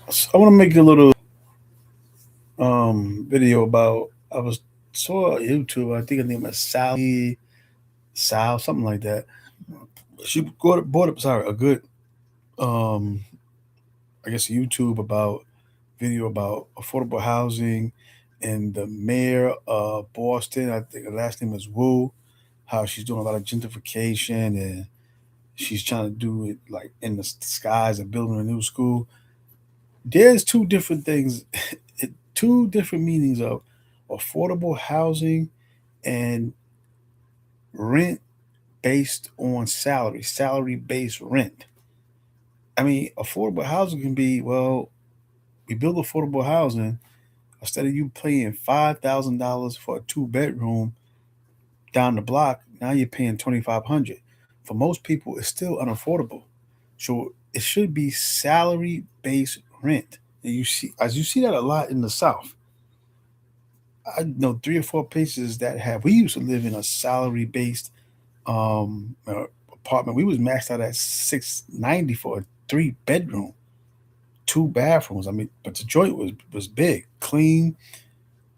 So I want to make a little video about saw YouTube. I think her name is Sal, something like that. She bought up sorry a good um I guess YouTube about video about affordable housing and the mayor of Boston. I think her last name is Wu. How she's doing a lot of gentrification and she's trying to do it like in the skies of building a new school. There's two different things, two different meanings of affordable housing and rent based on salary based rent. I mean, affordable housing can be, well, we build affordable housing instead of you paying $5,000 for a two-bedroom down the block, now you're paying 2,500. For most people, it's still unaffordable. So it should be salary based rent. And you see that a lot in the South. I know three or four places that have. We used to live in a salary based apartment. We was maxed out at 690 for a three-bedroom, two bathrooms. I mean, but the joint was big, clean.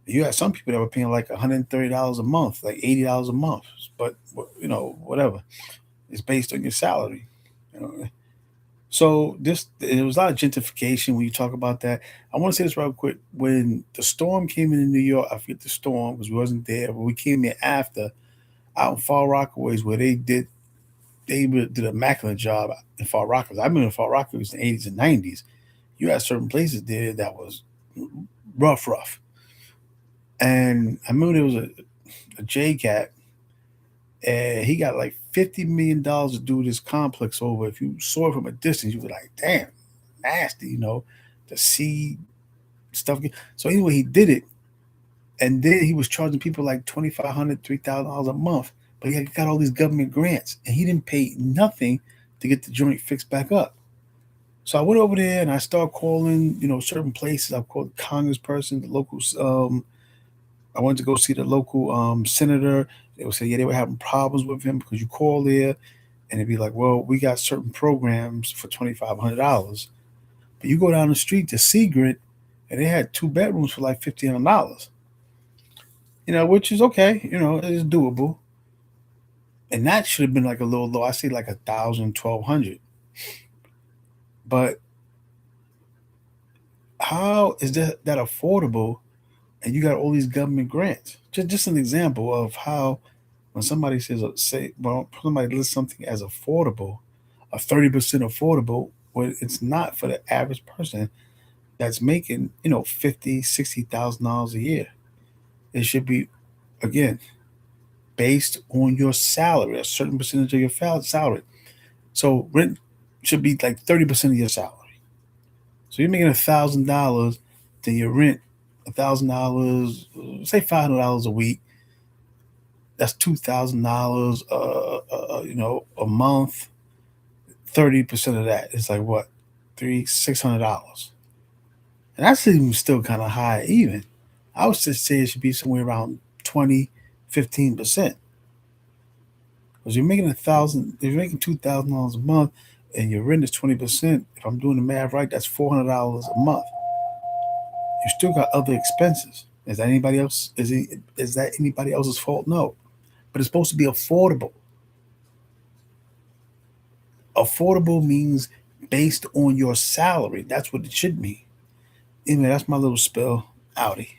You had some people that were paying like $130 a month, like $80 a month. But whatever. It's based on your salary. You know? So there was a lot of gentrification when you talk about that. I want to say this real quick. When the storm came in New York, I forget the storm because we wasn't there, but we came in after out in Far Rockaways where did an immaculate job in Far Rockaways. I've been in Far Rockaways in the 80s and 90s. You had certain places there that was rough. And I remember there was a J Cat, and he got like $50 million to do this complex over. If you saw it from a distance, you were like, damn, nasty, to see stuff. So anyway, he did it, and then he was charging people like $2,500, $3,000 a month. But he got all these government grants, and he didn't pay nothing to get the joint fixed back up. So I went over there and I started calling, certain places. I called the congressperson, the local. I went to go see the local senator. They would say, yeah, they were having problems with him because you call there and it'd be like, well, we got certain programs for $2,500, but you go down the street to Secret and they had two bedrooms for like $1,500. Which is okay. It's doable, and that should have been like a little low. I say like 1,000, 1,200. But how is that affordable? And you got all these government grants. Just an example of how when somebody somebody lists something as affordable, a 30% affordable, when it's not for the average person that's making 50, $60,000 a year. It should be, again, based on your salary, a certain percentage of your salary. So rent should be like 30% of your salary. So you're making $1,000, then your rent $1,000, say $500 a week. That's $2,000, a month. 30% of that is like what, $600, and that's even still kind of high. Even I would just say it should be somewhere around 20, 15%. Because you're making if you're making $2,000 a month, and your rent is 20%. If I'm doing the math right, that's $400 a month. You still got other expenses. Is that anybody else? Is that anybody else's fault? No, but it's supposed to be affordable. Affordable means based on your salary. That's what it should mean. Anyway, that's my little spill. Outie.